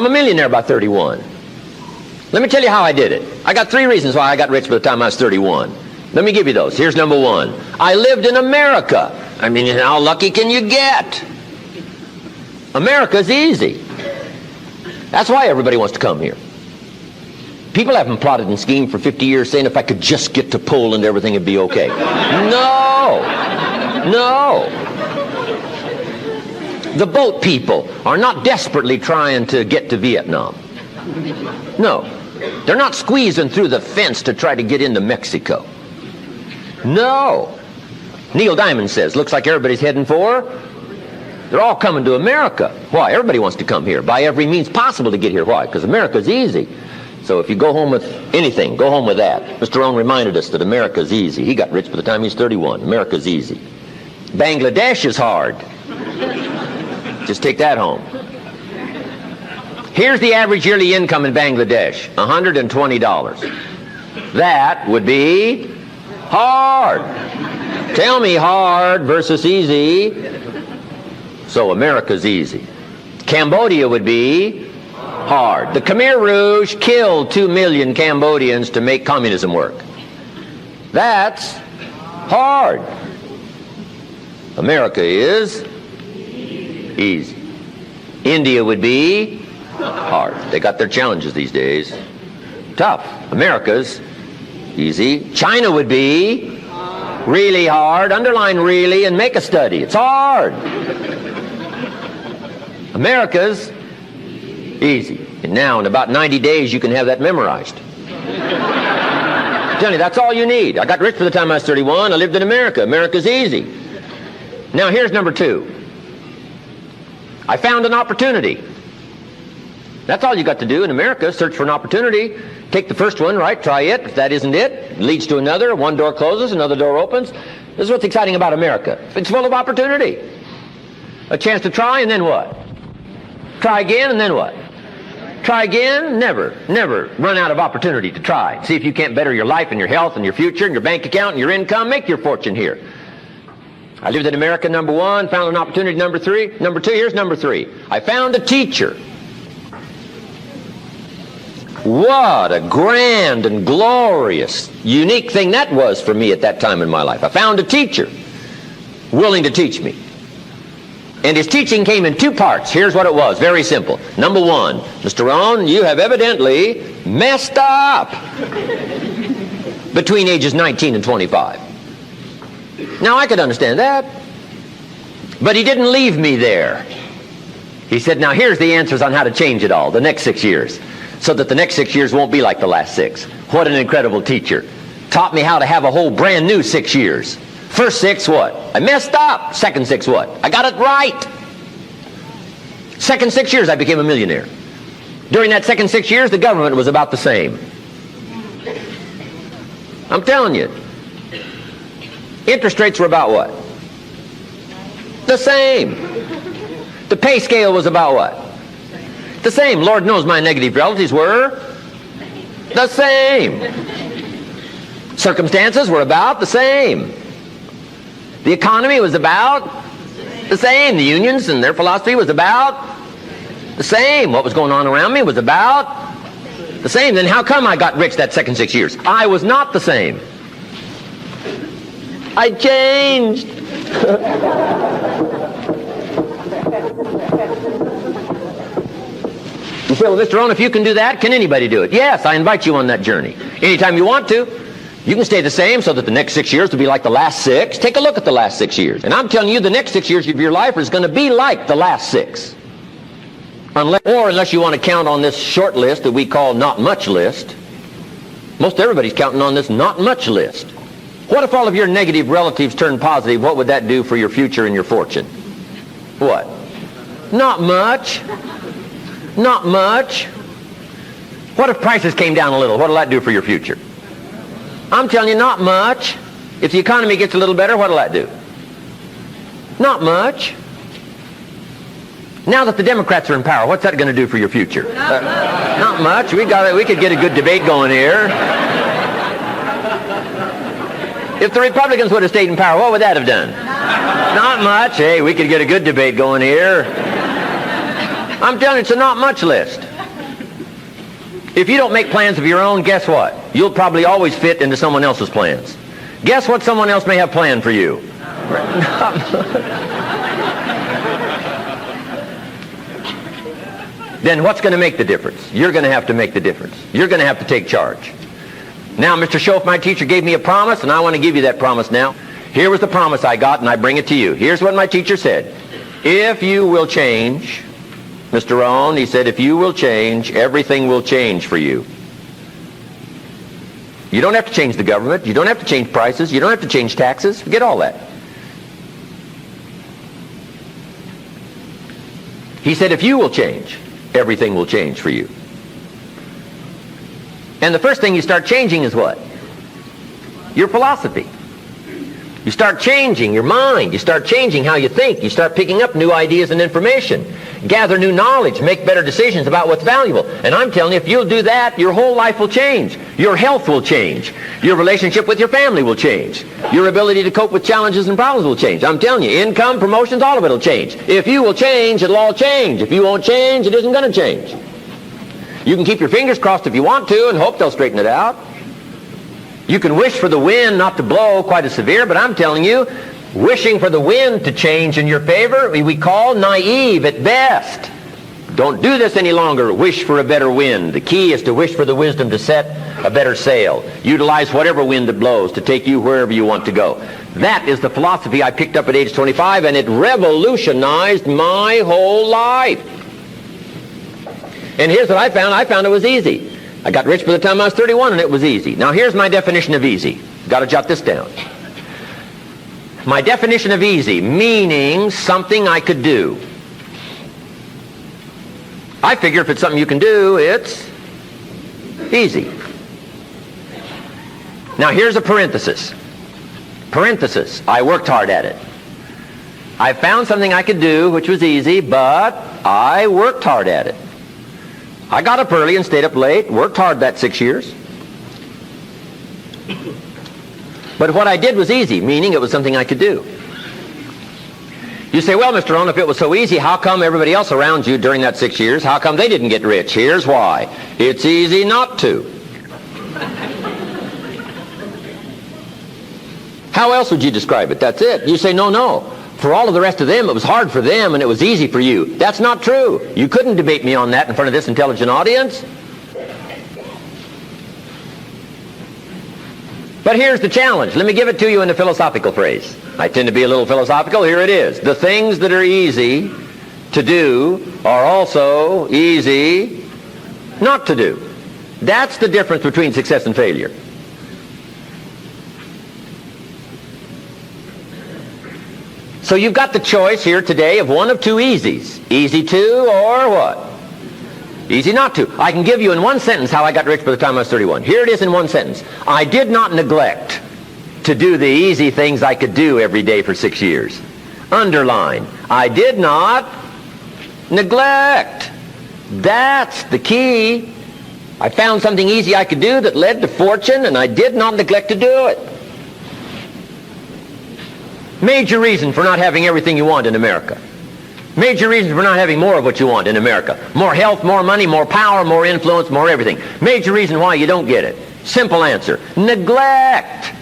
I'm a millionaire by 31. Let me tell you how I did it. I got 3 reasons why I got rich by the time I was 31. Let me give you those. Here's number 1. I lived in America. I mean, how lucky can you get? America's easy. That's why everybody wants to come here. People haven't plotted and schemed for 50 years saying if I could just get to Poland, everything would be okay. No. No. The boat people are not desperately trying to get to Vietnam. No. They're not squeezing through the fence to try to get into Mexico. No. Neil Diamond says, looks like everybody's heading for, they're all coming to America. Why? Everybody wants to come here by every means possible to get here. Why? Because America's easy. So if you go home with anything, go home with that. Mr. Rohn reminded us that America's easy. He got rich by the time he's 31. America's easy. Bangladesh is hard. Just take that home. Here's the average yearly income in Bangladesh, $120. That would be hard. Tell me hard versus easy. So America's easy. Cambodia would be hard. The Khmer Rouge killed 2 million Cambodians to make communism work. That's hard. America is easy. India would be hard. They got their challenges these days. Tough. America's easy. China would be really hard. Underline really and make a study. It's hard. America's easy. And now in about 90 days you can have that memorized. I'm telling you, that's all you need. I got rich by the time I was 31. I lived in America. America's easy. Now here's number 2. I found an opportunity. That's all you got to do in America, search for an opportunity. Take the first one, right? Try it. If that isn't it, it leads to another. One door closes, another door opens. This is what's exciting about America. It's full of opportunity. A chance to try, and then what? Try again, and then what? Try again. Never run out of opportunity to try. See if you can't better your life and your health and your future and your bank account and your income. Make your fortune here. I lived in America, number 1. Found an opportunity, number 3. Number 2, here's number 3. I found a teacher. What a grand and glorious, unique thing that was for me at that time in my life. I found a teacher willing to teach me. And his teaching came in 2 parts. Here's what it was. Very simple. Number 1, Mr. Rohn, you have evidently messed up between ages 19 and 25. Now, I could understand that. But he didn't leave me there. He said, now here's the answers on how to change it all, the next 6 years, so that the next 6 years won't be like the last 6. What an incredible teacher. Taught me how to have a whole brand new 6 years. First 6, what? I messed up. Second 6, what? I got it right. Second 6 years, I became a millionaire. During that second 6 years, the government was about the same. I'm telling you. Interest rates were about what? The same. The pay scale was about what? The same. Lord knows my negative relatives were the same. Circumstances were about the same. The economy was about the same. The unions and their philosophy was about the same. What was going on around me was about the same. Then how come I got rich that second 6 years? I was not the same. I changed. You say, well, Mr. Rohn, if you can do that, can anybody do it? Yes, I invite you on that journey. Anytime you want to. You can stay the same so that the next 6 years will be like the last 6. Take a look at the last 6 years. And I'm telling you, the next 6 years of your life is going to be like the last 6. Unless you want to count on this short list that we call not much list. Most everybody's counting on this not much list. What if all of your negative relatives turn positive? What would that do for your future and your fortune? What? Not much. Not much. What if prices came down a little? What will that do for your future? I'm telling you, not much. If the economy gets a little better, what will that do? Not much. Now that the Democrats are in power, what's that going to do for your future? Not much. We could get a good debate going here. If the Republicans would have stayed in power, what would that have done? Not much. Hey, we could get a good debate going here. I'm telling you, it's a not much list. If you don't make plans of your own, guess what? You'll probably always fit into someone else's plans. Guess what someone else may have planned for you? Then what's going to make the difference? You're going to have to make the difference. You're going to have to take charge. Now, Mr. Schoaf, my teacher, gave me a promise, and I want to give you that promise now. Here was the promise I got, and I bring it to you. Here's what my teacher said. If you will change, Mr. Rohn, he said, if you will change, everything will change for you. You don't have to change the government. You don't have to change prices. You don't have to change taxes. Forget all that. He said, if you will change, everything will change for you. And the first thing you start changing is what? Your philosophy. You start changing your mind. You start changing how you think. You start picking up new ideas and information. Gather new knowledge. Make better decisions about what's valuable. And I'm telling you, if you'll do that, your whole life will change. Your health will change. Your relationship with your family will change. Your ability to cope with challenges and problems will change. I'm telling you, income, promotions, all of it will change. If you will change, it'll all change. If you won't change, it isn't going to change. You can keep your fingers crossed if you want to and hope they'll straighten it out. You can wish for the wind not to blow quite as severe, but I'm telling you, wishing for the wind to change in your favor, we call naive at best. Don't do this any longer. Wish for a better wind. The key is to wish for the wisdom to set a better sail. Utilize whatever wind that blows to take you wherever you want to go. That is the philosophy I picked up at age 25, and it revolutionized my whole life. And here's what I found. I found it was easy. I got rich by the time I was 31, and it was easy. Now, here's my definition of easy. Got to jot this down. My definition of easy, meaning something I could do. I figure if it's something you can do, it's easy. Now, here's a parenthesis. Parenthesis, I worked hard at it. I found something I could do, which was easy, but I worked hard at it. I got up early and stayed up late, worked hard that 6 years. But what I did was easy, meaning it was something I could do. You say, well, Mr. Rohn, if it was so easy, how come everybody else around you during that 6 years, how come they didn't get rich? Here's why. It's easy not to. How else would you describe it? That's it. You say, no. For all of the rest of them, it was hard for them and it was easy for you. That's not true. You couldn't debate me on that in front of this intelligent audience. But here's the challenge. Let me give it to you in a philosophical phrase. I tend to be a little philosophical. Here it is. The things that are easy to do are also easy not to do. That's the difference between success and failure. So you've got the choice here today of one of two easies. Easy to or what? Easy not to. I can give you in one sentence how I got rich by the time I was 31. Here it is in one sentence. I did not neglect to do the easy things I could do every day for 6 years. Underline. I did not neglect. That's the key. I found something easy I could do that led to fortune, and I did not neglect to do it. Major reason for not having everything you want in America. Major reason for not having more of what you want in America. More health, more money, more power, more influence, more everything. Major reason why you don't get it. Simple answer. Neglect.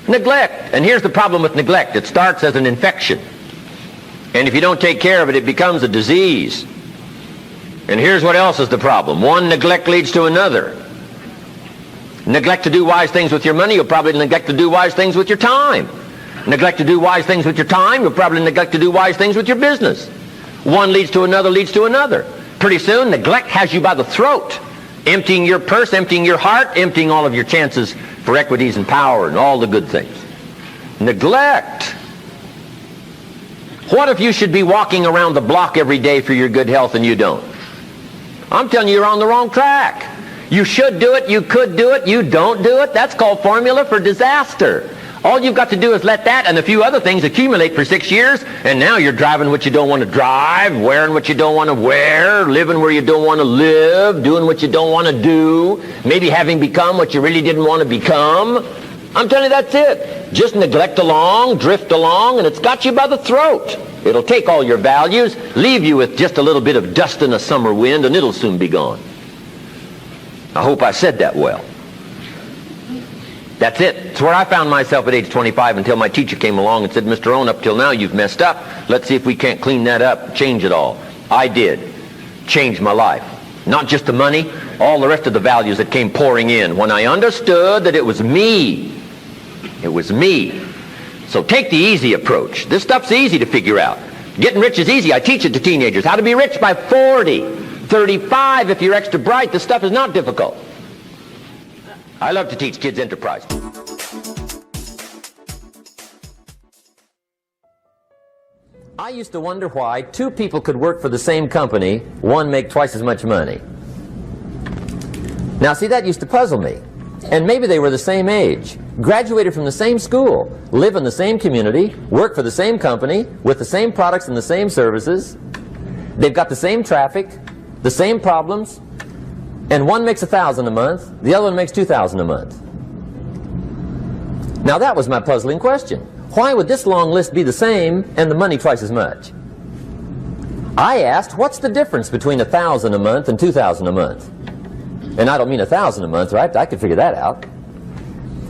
Neglect. And here's the problem with neglect. It starts as an infection. And if you don't take care of it, it becomes a disease. And here's what else is the problem. One neglect leads to another. Neglect to do wise things with your money, you'll probably neglect to do wise things with your time. Neglect to do wise things with your time, you'll probably neglect to do wise things with your business. One leads to another, leads to another. Pretty soon, neglect has you by the throat, emptying your purse, emptying your heart, emptying all of your chances for equities and power and all the good things. Neglect. What if you should be walking around the block every day for your good health and you don't? I'm telling you, you're on the wrong track. You should do it, you could do it, you don't do it. That's called formula for disaster. All you've got to do is let that and a few other things accumulate for 6 years, and now you're driving what you don't want to drive, wearing what you don't want to wear, living where you don't want to live, doing what you don't want to do, maybe having become what you really didn't want to become. I'm telling you, that's it. Just neglect along, drift along, and it's got you by the throat. It'll take all your values, leave you with just a little bit of dust in a summer wind, and it'll soon be gone. I hope I said that well. That's it. It's where I found myself at age 25 until my teacher came along and said, Mr. Rohn, up till now you've messed up. Let's see if we can't clean that up, change it all. I did. Changed my life. Not just the money, all the rest of the values that came pouring in when I understood that it was me. It was me. So take the easy approach. This stuff's easy to figure out. Getting rich is easy. I teach it to teenagers. How to be rich by 40, 35 if you're extra bright. This stuff is not difficult. I love to teach kids enterprise. I used to wonder why two people could work for the same company, one make twice as much money. Now see, that used to puzzle me. And maybe they were the same age, graduated from the same school, live in the same community, work for the same company, with the same products and the same services. They've got the same traffic, the same problems, and one makes $1,000 a month, the other one makes $2,000 a month. Now that was my puzzling question. Why would this long list be the same and the money twice as much? I asked, what's the difference between $1,000 a month and $2,000 a month? And I don't mean $1,000 a month, right? I could figure that out.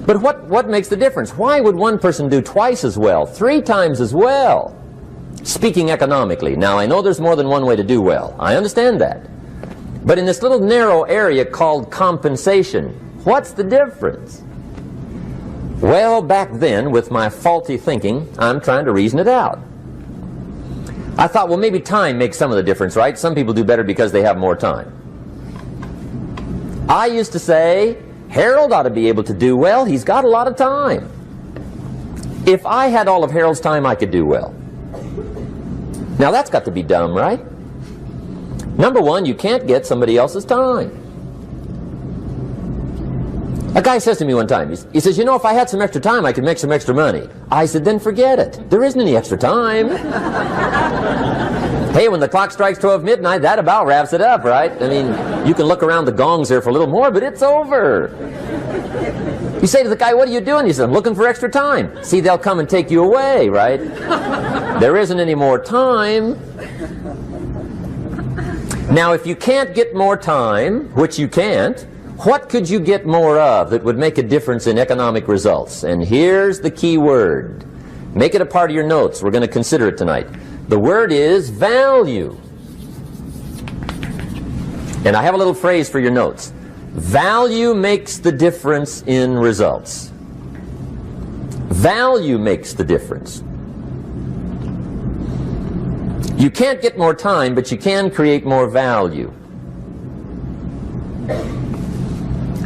But what makes the difference? Why would one person do twice as well, 3 times as well? Speaking economically. Now, I know there's more than one way to do well. I understand that. But in this little narrow area called compensation, what's the difference? Well, back then, with my faulty thinking, I'm trying to reason it out. I thought, well, maybe time makes some of the difference, right? Some people do better because they have more time. I used to say, Harold ought to be able to do well. He's got a lot of time. If I had all of Harold's time, I could do well. Now, that's got to be dumb, right? Number one, you can't get somebody else's time. A guy says to me one time, he says, you know, if I had some extra time, I could make some extra money. I said, then forget it. There isn't any extra time. Hey, when the clock strikes 12 midnight, that about wraps it up, right? I mean, you can look around the gongs there for a little more, but it's over. You say to the guy, what are you doing? He says, I'm looking for extra time. See, they'll come and take you away, right? There isn't any more time. Now, if you can't get more time, which you can't, what could you get more of that would make a difference in economic results? And here's the key word. Make it a part of your notes. We're going to consider it tonight. The word is value. And I have a little phrase for your notes. Value makes the difference in results. Value makes the difference. You can't get more time, but you can create more value.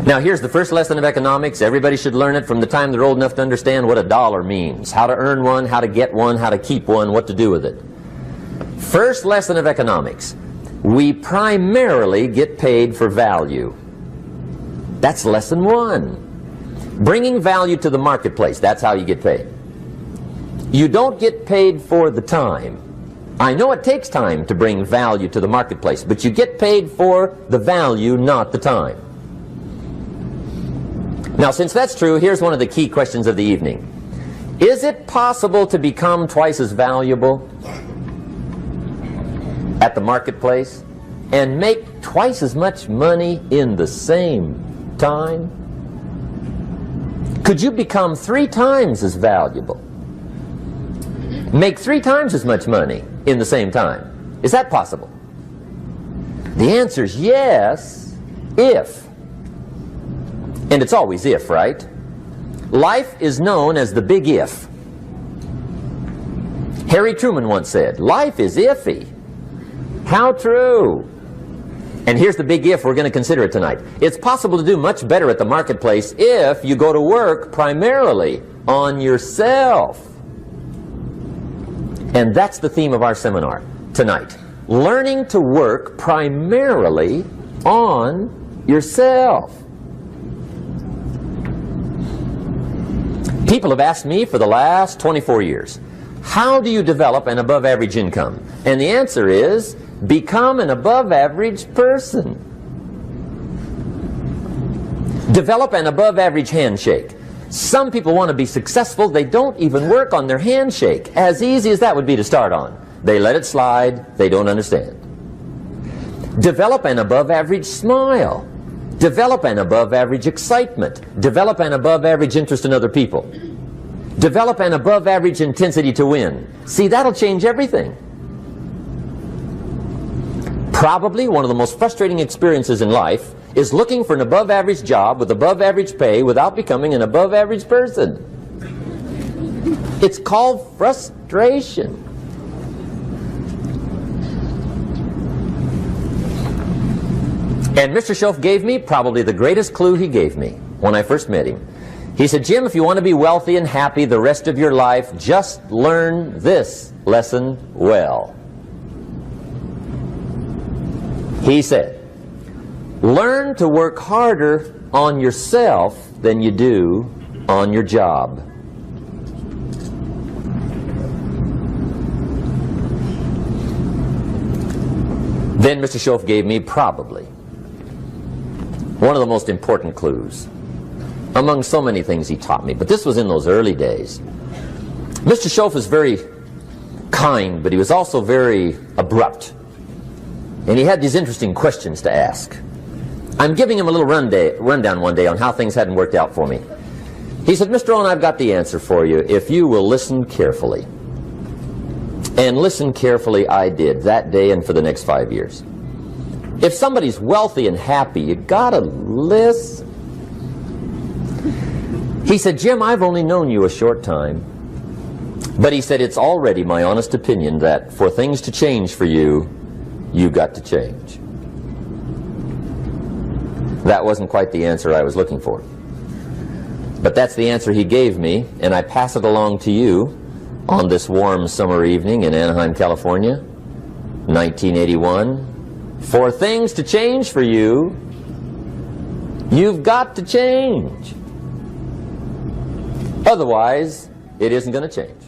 Now here's the first lesson of economics. Everybody should learn it from the time they're old enough to understand what a dollar means. How to earn one, how to get one, how to keep one, what to do with it. First lesson of economics. We primarily get paid for value. That's lesson 1. Bringing value to the marketplace. That's how you get paid. You don't get paid for the time. I know it takes time to bring value to the marketplace, but you get paid for the value, not the time. Now, since that's true, here's one of the key questions of the evening. Is it possible to become twice as valuable at the marketplace and make twice as much money in the same time? Could you become 3 times as valuable? Make 3 times as much money in the same time? Is that possible? The answer is yes, if. And it's always if, right? Life is known as the big if. Harry Truman once said, life is iffy. How true. And here's the big if we're going to consider it tonight. It's possible to do much better at the marketplace if you go to work primarily on yourself. And that's the theme of our seminar tonight. Learning to work primarily on yourself. People have asked me for the last 24 years, how do you develop an above average income? And the answer is, become an above average person. Develop an above average handshake. Some people want to be successful. They don't even work on their handshake. As easy as that would be to start on. They let it slide. They don't understand. Develop an above-average smile. Develop an above-average excitement. Develop an above-average interest in other people. Develop an above-average intensity to win. See, that'll change everything. Probably one of the most frustrating experiences in life is looking for an above-average job with above-average pay without becoming an above-average person. It's called frustration. And Mr. Shoaff gave me probably the greatest clue he gave me when I first met him. He said, Jim, if you want to be wealthy and happy the rest of your life, just learn this lesson well. He said, learn to work harder on yourself than you do on your job. Then Mr. Shoaff gave me probably one of the most important clues among so many things he taught me, but this was in those early days. Mr. Shoaff was very kind, but he was also very abrupt. And he had these interesting questions to ask. I'm giving him a little rundown one day on how things hadn't worked out for me. He said, Mr. Rohn, I've got the answer for you if you will listen carefully. And listen carefully I did that day and for the next 5 years. If somebody's wealthy and happy, you gotta listen. He said, Jim, I've only known you a short time. But he said, it's already my honest opinion that for things to change for you, you've got to change. That wasn't quite the answer I was looking for. But that's the answer he gave me, and I pass it along to you on this warm summer evening in Anaheim, California, 1981. For things to change for you, you've got to change. Otherwise, it isn't going to change.